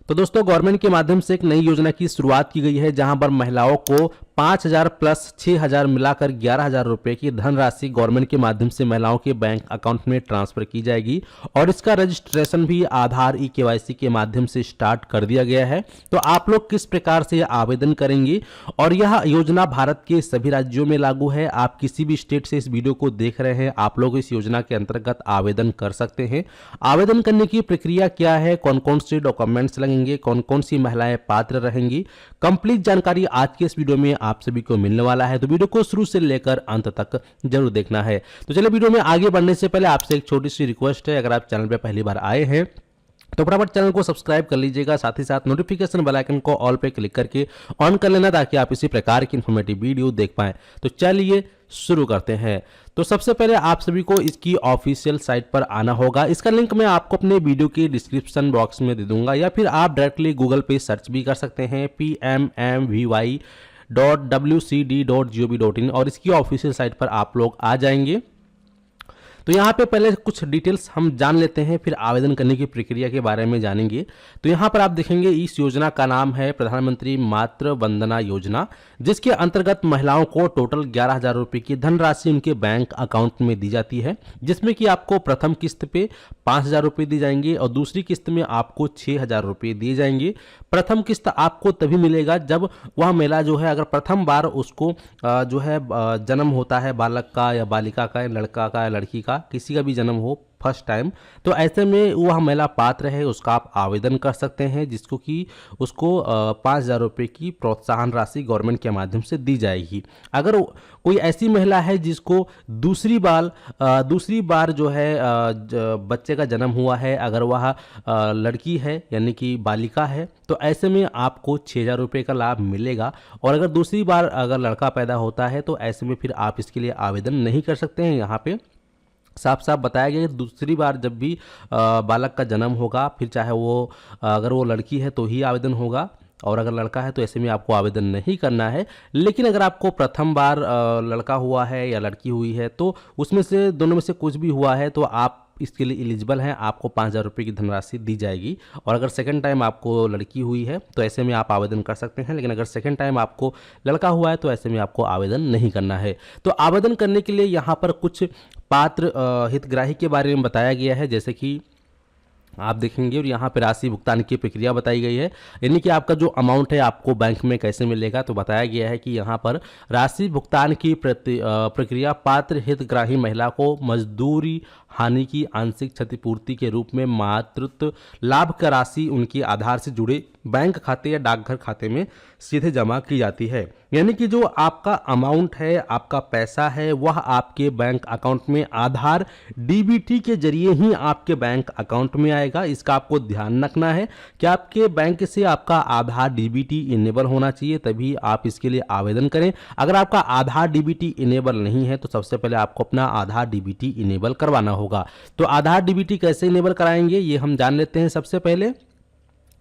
तो दोस्तों गवर्नमेंट के माध्यम से एक नई योजना की शुरुआत की गई है जहां पर महिलाओं को 5,000 प्लस 6,000 मिलाकर 11,000 रुपए की धनराशि गवर्नमेंट के माध्यम से महिलाओं के बैंक अकाउंट में ट्रांसफर की जाएगी और इसका रजिस्ट्रेशन भी आधार ई-केवाईसी के माध्यम से स्टार्ट कर दिया गया है। तो आप लोग किस प्रकार से आवेदन करेंगे और यह योजना भारत के सभी राज्यों में लागू है। आप किसी भी स्टेट से इस वीडियो को देख रहे हैं, आप लोग इस योजना के अंतर्गत आवेदन कर सकते हैं। आवेदन करने की प्रक्रिया क्या है, कौन कौन से डॉक्यूमेंट्स लगेंगे, कौन कौन सी महिलाएं पात्र रहेंगी, कंप्लीट जानकारी आज के इस वीडियो में आप सभी को मिलने वाला है। तो वीडियो को शुरू से लेकर अंत तक जरूर देखना है। तो चलिए वीडियो में आगे बढ़ने से पहले आपसे एक छोटी सी रिक्वेस्ट है, अगर आप चैनल पर पहली बार आए हैं तो फटाफट चैनल को सब्सक्राइब कर लीजिएगा, साथ ही साथ नोटिफिकेशन बेल आइकन को ऑल पे क्लिक करके ऑन कर लेना ताकि आप इसी प्रकार की इन्फॉर्मेटिव वीडियो देख पाएं। तो चलिए शुरू करते हैं। तो सबसे पहले आप सभी को इसकी ऑफिशियल साइट पर आना होगा। इसका लिंक मैं आपको अपने वीडियो के डिस्क्रिप्शन बॉक्स में दे दूंगा या फिर आप डायरेक्टली गूगल पे सर्च भी कर सकते हैं pmmvy.wcd.gov.in और इसकी ऑफिशियल साइट पर आप लोग आ जाएंगे। तो यहाँ पे पहले कुछ डिटेल्स हम जान लेते हैं, फिर आवेदन करने की प्रक्रिया के बारे में जानेंगे। तो यहाँ पर आप देखेंगे इस योजना का नाम है प्रधानमंत्री मातृ वंदना योजना, जिसके अंतर्गत महिलाओं को टोटल 11,000 रुपये की धनराशि उनके बैंक अकाउंट में दी जाती है, जिसमें कि आपको प्रथम किस्त पे 5,000 रुपये दी जाएंगे और दूसरी किस्त में आपको 6,000 रुपये दिए जाएंगे। प्रथम किस्त आपको तभी मिलेगा जब वह महिला जो है, अगर प्रथम बार उसको जो है जन्म होता है बालक का या बालिका का या लड़का का या लड़की का, किसी का भी जन्म हो फर्स्ट टाइम, तो ऐसे में वह महिला पात्र है, उसका आप आवेदन कर सकते हैं, जिसको कि उसको 5,000 रुपये की प्रोत्साहन राशि गवर्नमेंट के माध्यम से दी जाएगी। अगर कोई ऐसी महिला है जिसको दूसरी बार जो है बच्चे का जन्म हुआ है, अगर वह लड़की है यानी कि बालिका है, तो ऐसे में आपको 6,000 रुपये का लाभ मिलेगा। और अगर दूसरी बार अगर लड़का पैदा होता है तो ऐसे में फिर आप इसके लिए आवेदन नहीं कर सकते हैं। यहाँ पे साफ साफ बताया गया कि दूसरी बार जब भी बालक का जन्म होगा, फिर चाहे वो अगर वो लड़की है तो ही आवेदन होगा और अगर लड़का है तो ऐसे में आपको आवेदन नहीं करना है। लेकिन अगर आपको प्रथम बार लड़का हुआ है या लड़की हुई है तो उसमें से दोनों में से कुछ भी हुआ है तो आप इसके लिए एलिजिबल हैं, आपको 5,000 रुपये की धनराशि दी जाएगी। और अगर सेकंड टाइम आपको लड़की हुई है तो ऐसे में आप आवेदन कर सकते हैं, लेकिन अगर सेकंड टाइम आपको लड़का हुआ है तो ऐसे में आपको आवेदन नहीं करना है। तो आवेदन करने के लिए यहाँ पर कुछ पात्र हितग्राही के बारे में बताया गया है, जैसे कि आप देखेंगे और यहाँ पे राशि भुगतान की प्रक्रिया बताई गई है, यानी कि आपका जो अमाउंट है आपको बैंक में कैसे मिलेगा। तो बताया गया है कि यहाँ पर राशि भुगतान की प्रक्रिया पात्र हितग्राही महिला को मजदूरी हानि की आंशिक क्षतिपूर्ति के रूप में मातृत्व लाभ का राशि उनके आधार से जुड़े बैंक खाते या डाकघर खाते में सीधे जमा की जाती है। यानी कि जो आपका अमाउंट है, आपका पैसा है, वह आपके बैंक अकाउंट में आधार डीबीटी के जरिए ही आपके बैंक अकाउंट में आएगा। इसका आपको ध्यान रखना है कि आपके बैंक से आपका आधार डीबीटी इनेबल होना चाहिए, तभी आप इसके लिए आवेदन करें। अगर आपका आधार डीबीटी इनेबल नहीं है तो सबसे पहले आपको अपना आधार डीबीटी इनेबल करवाना होगा। तो आधार डीबीटी कैसे इनेबल कराएंगे ये हम जान लेते हैं सबसे पहले।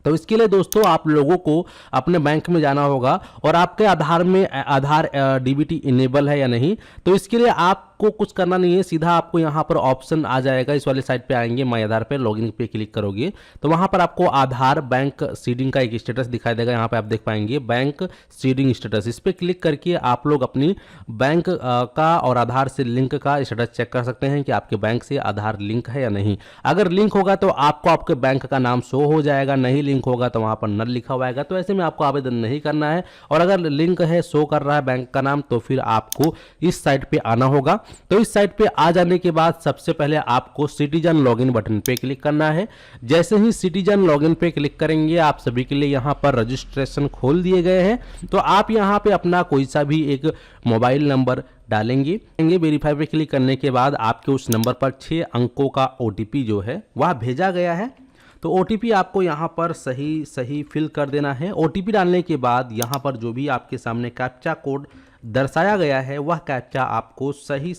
तो इसके लिए दोस्तों आप लोगों को अपने बैंक में जाना होगा और आपके आधार में आधार डीबीटी इनेबल है या नहीं। तो इसके लिए आपको कुछ करना नहीं है, सीधा आपको यहाँ पर ऑप्शन आ जाएगा, इस वाले साइट पे आएंगे, माई आधार पे लॉगिन पे क्लिक करोगे तो वहाँ पर आपको आधार बैंक सीडिंग का एक स्टेटस दिखाई देगा। यहाँ पे आप देख पाएंगे बैंक सीडिंग स्टेटस, इस पर क्लिक करके आप लोग अपनी बैंक का और आधार से लिंक का स्टेटस चेक कर सकते हैं कि आपके बैंक से आधार लिंक है या नहीं। अगर लिंक होगा तो आपको आपके बैंक का नाम शो हो जाएगा, नहीं लिंक होगा तो वहां पर नल लिखा हुआ आएगा, तो ऐसे में आपको आवेदन नहीं करना है। और अगर लिंक है, शो कर रहा है बैंक का नाम, तो फिर आपको इस साइट पे आना होगा। तो इस साइट पे आ जाने के बाद सबसे पहले आपको सिटीजन लॉगिन बटन पे क्लिक करना है। जैसे ही सिटीजन लॉगिन पे क्लिक करेंगे आप सभी के लिए यहाँ पर रजिस्ट्रेशन खोल दिए गए हैं। तो आप यहाँ पे अपना कोई सा भी एक मोबाइल नंबर डालेंगे। वेरीफाई पे क्लिक करने के बाद आपके उस नंबर पर 6 अंकों का ओटीपी जो है वह भेजा गया है। तो ओटीपी आपको यहाँ पर सही फिल कर देना है। ओटीपी डालने के बाद यहाँ पर जो भी आपके सामने कैप्चा कोड दर्शाया गया है वह कैप्चा आपको सही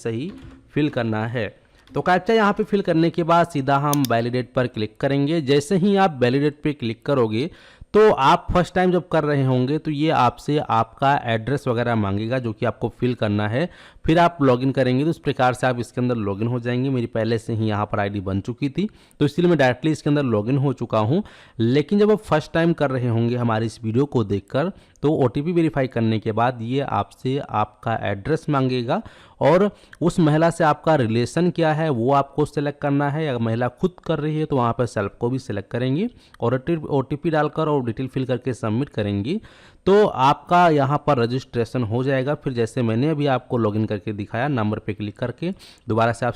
फिल करना है। तो कैप्चा यहाँ पे फिल करने के बाद सीधा हम वैलिडेट पर क्लिक करेंगे। जैसे ही आप वैलिडेट पे क्लिक करोगे तो आप फर्स्ट टाइम जब कर रहे होंगे तो ये आपसे आपका एड्रेस वगैरह मांगेगा जो कि आपको फिल करना है, फिर आप लॉगिन करेंगे तो इस प्रकार से आप इसके अंदर लॉगिन हो जाएंगे। मेरी पहले से ही यहाँ पर आईडी बन चुकी थी तो इसलिए मैं डायरेक्टली इसके अंदर लॉगिन हो चुका हूँ। लेकिन जब आप फर्स्ट टाइम कर रहे होंगे हमारी इस वीडियो को देखकर तो OTP वेरीफाई करने के बाद ये आपसे आपका एड्रेस मांगेगा और उस महिला से आपका रिलेशन क्या है वो आपको सेलेक्ट करना है। अगर महिला खुद कर रही है तो वहाँ पर सेल्फ को भी सिलेक्ट करेंगे और OTP डालकर और डिटेल फिल करके सबमिट करेंगी तो आपका यहाँ पर रजिस्ट्रेशन हो जाएगा। फिर जैसे मैंने अभी आपको लॉगिन करके दिखाया, नंबर पे क्लिक करके दोबारा से आप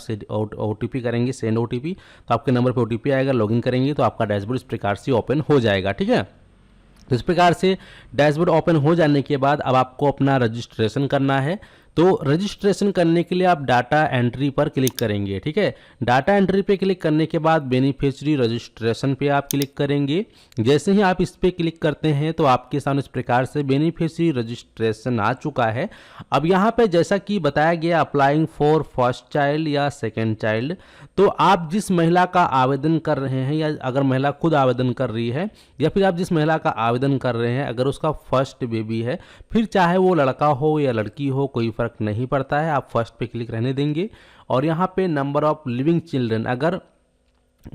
OTP करेंगे, सेंड OTP, तो आपके नंबर पे OTP आएगा, लॉगिन करेंगे तो आपका डैशबोर्ड इस प्रकार से ओपन हो जाएगा। ठीक है, तो इस प्रकार से डैशबोर्ड ओपन हो जाने के बाद अब आपको अपना रजिस्ट्रेशन करना है। तो रजिस्ट्रेशन करने के लिए आप डाटा एंट्री पर क्लिक करेंगे। ठीक है, डाटा एंट्री पे क्लिक करने के बाद बेनिफिशियरी रजिस्ट्रेशन पे आप क्लिक करेंगे। जैसे ही आप इस पे क्लिक करते हैं तो आपके सामने इस प्रकार से बेनिफिशियरी रजिस्ट्रेशन आ चुका है। अब यहाँ पे जैसा कि बताया गया अप्लाइंग फॉर फर्स्ट चाइल्ड या सेकेंड चाइल्ड, तो आप जिस महिला का आवेदन कर रहे हैं या अगर महिला खुद आवेदन कर रही है या फिर आप जिस महिला का आवेदन कर रहे हैं अगर उसका फर्स्ट बेबी है, फिर चाहे वो लड़का हो या लड़की हो कोई फर्क नहीं पड़ता है, आप फर्स्ट पे क्लिक रहने देंगे। और यहाँ पे नंबर ऑफ लिविंग चिल्ड्रन, अगर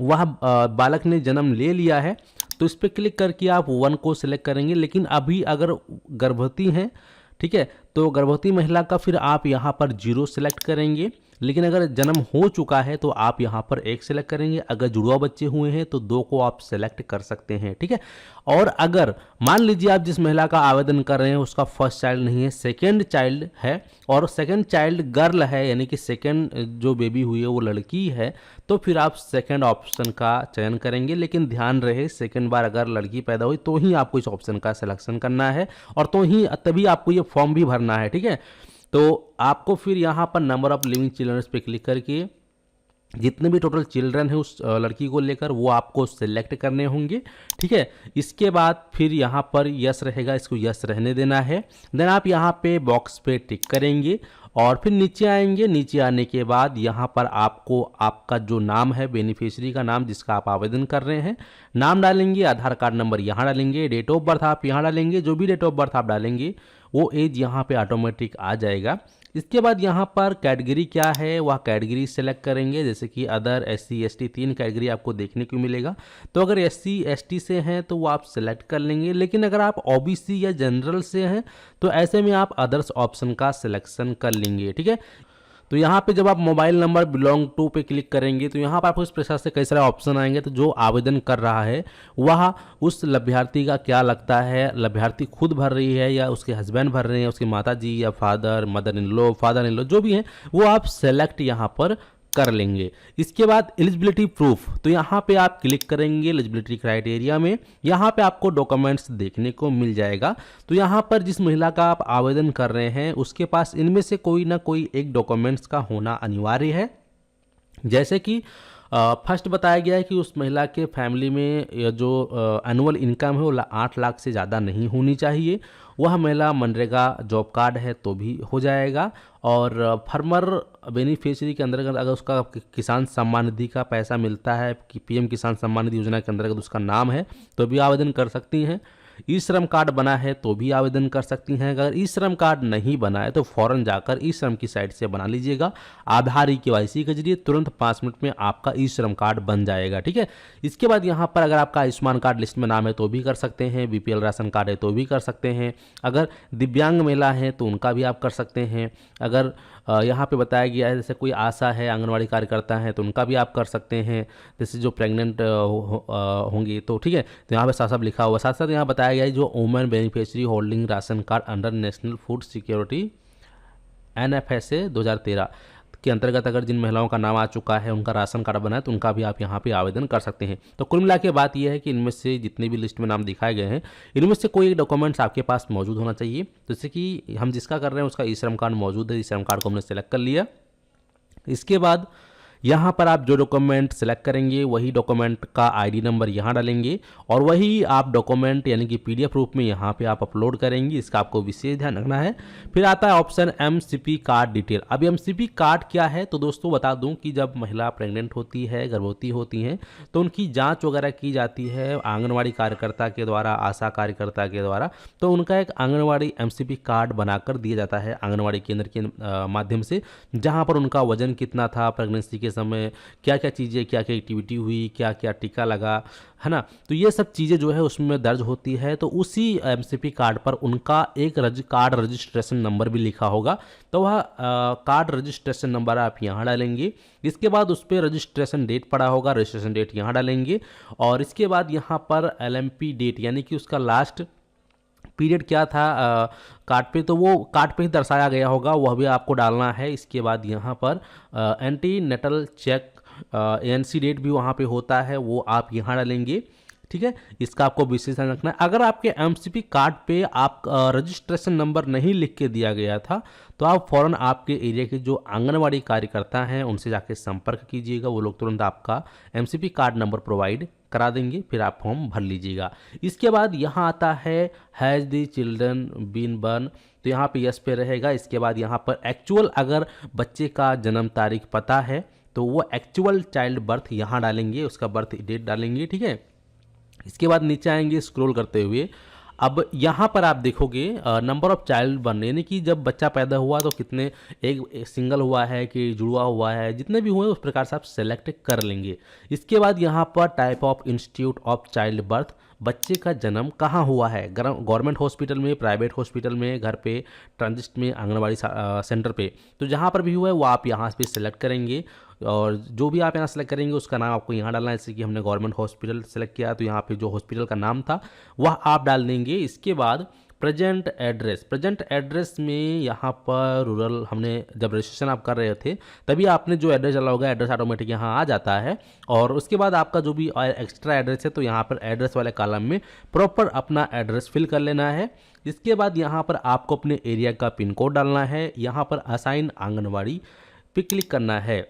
वह बालक ने जन्म ले लिया है तो इस पे क्लिक करके आप 1 को सिलेक्ट करेंगे। लेकिन अभी अगर गर्भवती हैं, ठीक है, तो गर्भवती महिला का फिर आप यहाँ पर 0 सिलेक्ट करेंगे। लेकिन अगर जन्म हो चुका है तो आप यहाँ पर 1 सेलेक्ट करेंगे। अगर जुड़वा बच्चे हुए हैं तो 2 को आप सेलेक्ट कर सकते हैं। ठीक है, और अगर मान लीजिए आप जिस महिला का आवेदन कर रहे हैं उसका फर्स्ट चाइल्ड नहीं है, सेकेंड चाइल्ड है और सेकेंड चाइल्ड गर्ल है, यानी कि सेकेंड जो बेबी हुई है वो लड़की है, तो फिर आप सेकेंड ऑप्शन का चयन करेंगे। लेकिन ध्यान रहे सेकेंड बार अगर लड़की पैदा हुई तो ही आपको इस ऑप्शन का सिलेक्शन करना है और तभी आपको ये फॉर्म भी भरना है। ठीक है, तो आपको फिर यहाँ पर नंबर ऑफ लिविंग चिल्ड्रन पे क्लिक करके जितने भी टोटल चिल्ड्रन है उस लड़की को लेकर वो आपको सिलेक्ट करने होंगे। ठीक है, इसके बाद फिर यहाँ पर यस रहेगा, इसको यस रहने देना है। देन आप यहाँ पे बॉक्स पे टिक करेंगे और फिर नीचे आएंगे। नीचे आने के बाद यहाँ पर आपको आपका जो नाम है बेनिफिशियरी का नाम जिसका आप आवेदन कर रहे हैं नाम डालेंगे, आधार कार्ड नंबर यहाँ डालेंगे, डेट ऑफ बर्थ आप यहाँ डालेंगे। जो भी डेट ऑफ बर्थ आप डालेंगे वो एज यहाँ पे ऑटोमेटिक आ जाएगा। इसके बाद यहाँ पर कैटेगरी क्या है वह कैटेगरी सेलेक्ट करेंगे, जैसे कि अदर SC ST 3 कैटेगरी आपको देखने को मिलेगा। तो अगर SC ST से हैं तो वो आप सेलेक्ट कर लेंगे। लेकिन अगर आप OBC या जनरल से हैं तो ऐसे में आप अदर्स ऑप्शन का सिलेक्शन कर लेंगे। ठीक है, तो यहाँ पे जब आप मोबाइल नंबर बिलोंग टू पे क्लिक करेंगे तो यहाँ पर आपको इस प्रकार से कई सारे ऑप्शन आएंगे। तो जो आवेदन कर रहा है वह उस लाभार्थी का क्या लगता है, लाभार्थी खुद भर रही है या उसके हस्बैंड भर रहे हैं, उसके माता जी या फादर इन लॉ जो भी हैं वो आप सेलेक्ट यहाँ पर कर लेंगे। इसके बाद एलिजिबिलिटी प्रूफ, तो यहाँ पे आप क्लिक करेंगे एलिजिबिलिटी क्राइटेरिया में। यहाँ पे आपको डॉक्यूमेंट्स देखने को मिल जाएगा। तो यहाँ पर जिस महिला का आप आवेदन कर रहे हैं उसके पास इनमें से कोई ना कोई एक डॉक्यूमेंट्स का होना अनिवार्य है। जैसे कि फर्स्ट बताया गया है कि उस महिला के फैमिली में जो एनुअल इनकम है वो 8 लाख से ज़्यादा नहीं होनी चाहिए। वह महिला मनरेगा जॉब कार्ड है तो भी हो जाएगा। और फार्मर बेनिफिशियरी के अंतर्गत अगर उसका किसान सम्मान निधि का पैसा मिलता है कि PM किसान सम्मान निधि योजना के अंतर्गत उसका नाम है तो भी आवेदन कर सकती हैं। ई श्रम कार्ड बना है तो भी आवेदन कर सकती हैं। अगर ई श्रम कार्ड नहीं बना है तो फौरन जाकर ई श्रम की साइट से बना लीजिएगा। आधार KYC के जरिए तुरंत 5 मिनट में आपका ई श्रम कार्ड बन जाएगा। ठीक है, इसके बाद यहाँ पर अगर आपका आयुष्मान कार्ड लिस्ट में नाम है तो भी कर सकते हैं, BPL राशन कार्ड है तो भी कर सकते हैं। अगर दिव्यांग महिला है तो उनका भी आप कर सकते हैं। अगर यहाँ पे बताया गया है जैसे कोई आशा है, आंगनवाड़ी कार्यकर्ता है तो उनका भी आप कर सकते हैं। जैसे जो प्रेग्नेंट होंगी तो ठीक है, तो यहाँ पे साथ साथ लिखा हुआ, साथ साथ यहाँ बताया गया है जो women beneficiary holding ration card under national food security NFSA 2013 के अंतर्गत अगर जिन महिलाओं का नाम आ चुका है उनका राशन कार्ड बना है तो उनका भी आप यहाँ पे आवेदन कर सकते हैं। तो कुल मिला के बात यह है कि इनमें से जितने भी लिस्ट में नाम दिखाए गए हैं इनमें से कोई एक डॉक्यूमेंट्स आपके पास मौजूद होना चाहिए। जैसे कि हम जिसका कर रहे हैं उसका ई श्रम कार्ड मौजूद है, ई श्रम कार्ड को हमने सेलेक्ट कर लिया। इसके बाद यहाँ पर आप जो डॉक्यूमेंट सेलेक्ट करेंगे वही डॉक्यूमेंट का आईडी नंबर यहाँ डालेंगे और वही आप डॉक्यूमेंट यानी कि पीडीएफ रूप में यहाँ पे आप अपलोड करेंगे। इसका आपको विशेष ध्यान रखना है। फिर आता है ऑप्शन एमसीपी कार्ड डिटेल। अब एमसीपी कार्ड क्या है, तो दोस्तों बता दूं कि जब महिला प्रेग्नेंट होती है, गर्भवती होती हैं, तो उनकी जांच वगैरह की जाती है आंगनवाड़ी कार्यकर्ता के द्वारा, आशा कार्यकर्ता के द्वारा। तो उनका एक आंगनवाड़ी एमसीपी कार्ड बनाकर दिया जाता है आंगनवाड़ी केंद्र के माध्यम से, जहाँ पर उनका वजन कितना था प्रेगनेंसी के समय, क्या क्या चीज़ें, क्या क्या एक्टिविटी हुई, क्या क्या टीका लगा, है ना। तो ये सब चीज़ें जो है उसमें दर्ज होती है। तो उसी एमसीपी कार्ड पर उनका एक कार्ड रजिस्ट्रेशन नंबर भी लिखा होगा, तो वह कार्ड रजिस्ट्रेशन नंबर आप यहाँ डालेंगे। इसके बाद उस पर रजिस्ट्रेशन डेट पड़ा होगा, रजिस्ट्रेशन डेट यहाँ डालेंगे। और इसके बाद यहाँ पर एलएमपी डेट यानी कि उसका लास्ट पीरियड क्या था कार्ड पे, तो वो कार्ड पे ही दर्शाया गया होगा, वह भी आपको डालना है। इसके बाद यहाँ पर antenatal check ANC date भी वहाँ पे होता है, वो आप यहाँ डालेंगे। ठीक है, इसका आपको विशेष ध्यान रखना है। अगर आपके एमसीपी कार्ड पे आप रजिस्ट्रेशन नंबर नहीं लिख के दिया गया था, तो आप फ़ौरन आपके एरिया के जो आंगनवाड़ी कार्यकर्ता हैं उनसे जाके संपर्क कीजिएगा। वो लोग तुरंत आपका एमसीपी कार्ड नंबर प्रोवाइड करा देंगे, फिर आप फॉर्म भर लीजिएगा। इसके बाद यहाँ आता है has the children been born, तो यहाँ पे यस पे रहेगा। इसके बाद यहाँ पर एक्चुअल अगर बच्चे का जन्म तारीख पता है तो वो एक्चुअल चाइल्ड बर्थ यहाँ डालेंगे, उसका बर्थ डेट डालेंगे। ठीक है, इसके बाद नीचे आएंगे स्क्रॉल करते हुए। अब यहाँ पर आप देखोगे नंबर ऑफ चाइल्ड बर्न, यानी कि जब बच्चा पैदा हुआ तो कितने, एक सिंगल हुआ है कि जुड़वा हुआ है, जितने भी हुए उस प्रकार से आप सेलेक्ट कर लेंगे। इसके बाद यहाँ पर type of institute of child birth, बच्चे का जन्म कहाँ हुआ है, गवर्नमेंट हॉस्पिटल में, प्राइवेट हॉस्पिटल में, घर पे, ट्रांजिट में, आंगनबाड़ी सेंटर पे, तो जहाँ पर भी हुआ है वो आप यहाँ पे सेलेक्ट करेंगे। और जो भी आप यहाँ सेलेक्ट करेंगे उसका नाम आपको यहाँ डालना है। जैसे कि हमने गवर्नमेंट हॉस्पिटल सेलेक्ट किया तो यहाँ पे जो हॉस्पिटल का नाम था वह आप डाल देंगे। इसके बाद प्रेजेंट एड्रेस, प्रेजेंट एड्रेस में यहाँ पर रूरल, हमने जब रजिस्ट्रेशन आप कर रहे थे तभी आपने जो एड्रेस डाला होगा एड्रेस ऑटोमेटिक यहाँ आ जाता है। और उसके बाद आपका जो भी एक्स्ट्रा एड्रेस है तो यहाँ पर एड्रेस वाले कॉलम में प्रॉपर अपना एड्रेस फिल कर लेना है। इसके बाद यहाँ पर आपको अपने एरिया का पिन कोड डालना है, यहाँ पर असाइन आंगनवाड़ी पे क्लिक करना है।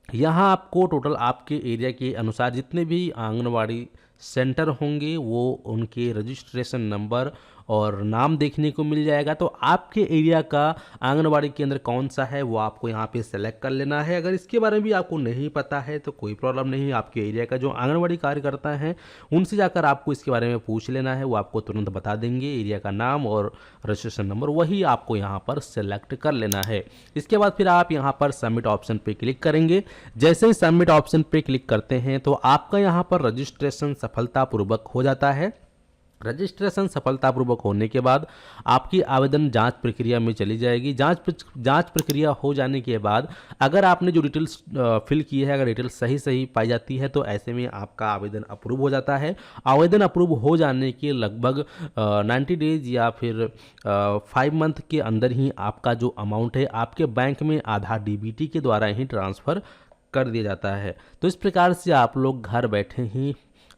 यहाँ आपको टोटल आपके एरिया के अनुसार जितने भी आंगनवाड़ी सेंटर होंगे वो उनके रजिस्ट्रेशन नंबर और नाम देखने को मिल जाएगा। तो आपके एरिया का आंगनवाड़ी केंद्र कौन सा है वो आपको यहाँ पे सेलेक्ट कर लेना है। अगर इसके बारे में भी आपको नहीं पता है तो कोई प्रॉब्लम नहीं, आपके एरिया का जो आंगनवाड़ी कार्यकर्ता हैं उनसे जाकर आपको इसके बारे में पूछ लेना है, वो आपको तुरंत बता देंगे। एरिया का नाम और रजिस्ट्रेशन नंबर वही आपको यहाँ पर सेलेक्ट कर लेना है। इसके बाद फिर आप यहाँ पर सबमिट ऑप्शन पे क्लिक करेंगे। जैसे ही सबमिट ऑप्शन पे क्लिक करते हैं तो आपका यहाँ पर रजिस्ट्रेशन सफलतापूर्वक हो जाता है। रजिस्ट्रेशन सफलतापूर्वक होने के बाद आपकी आवेदन जांच प्रक्रिया में चली जाएगी। जांच प्रक्रिया हो जाने के बाद अगर आपने जो डिटेल्स फिल की है, अगर डिटेल्स सही पाई जाती है तो ऐसे में आपका आवेदन अप्रूव हो जाता है। आवेदन अप्रूव हो जाने के लगभग 90 डेज या फिर 5 मंथ के अंदर ही आपका जो अमाउंट है आपके बैंक में आधार डीबीटी के द्वारा ही ट्रांसफ़र कर दिया जाता है। तो इस प्रकार से आप लोग घर बैठे ही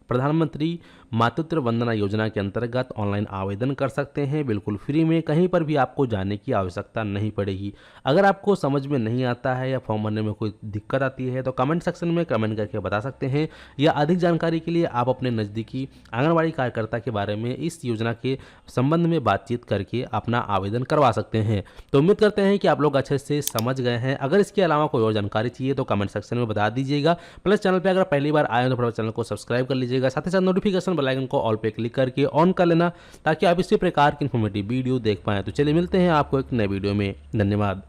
प्रधानमंत्री मातृत्व वंदना योजना के अंतर्गत ऑनलाइन आवेदन कर सकते हैं, बिल्कुल फ्री में, कहीं पर भी आपको जाने की आवश्यकता नहीं पड़ेगी। अगर आपको समझ में नहीं आता है या फॉर्म भरने में कोई दिक्कत आती है तो कमेंट सेक्शन में कमेंट करके बता सकते हैं, या अधिक जानकारी के लिए आप अपने नज़दीकी आंगनबाड़ी कार्यकर्ता के बारे में इस योजना के संबंध में बातचीत करके अपना आवेदन करवा सकते हैं। तो उम्मीद करते हैं कि आप लोग अच्छे से समझ गए हैं। अगर इसके अलावा कोई और जानकारी चाहिए तो कमेंट सेक्शन में बता दीजिएगा। प्लस चैनल पर अगर पहली बार आए तो फटाफट चैनल को सब्सक्राइब कर लीजिएगा, साथ ही साथ नोटिफिकेशन बेल आइकन को ऑल पे क्लिक करके ऑन कर लेना ताकि आप इसी प्रकार की इन्फॉर्मेटिव वीडियो देख पाएं। तो चलिए मिलते हैं आपको एक नए वीडियो में। धन्यवाद।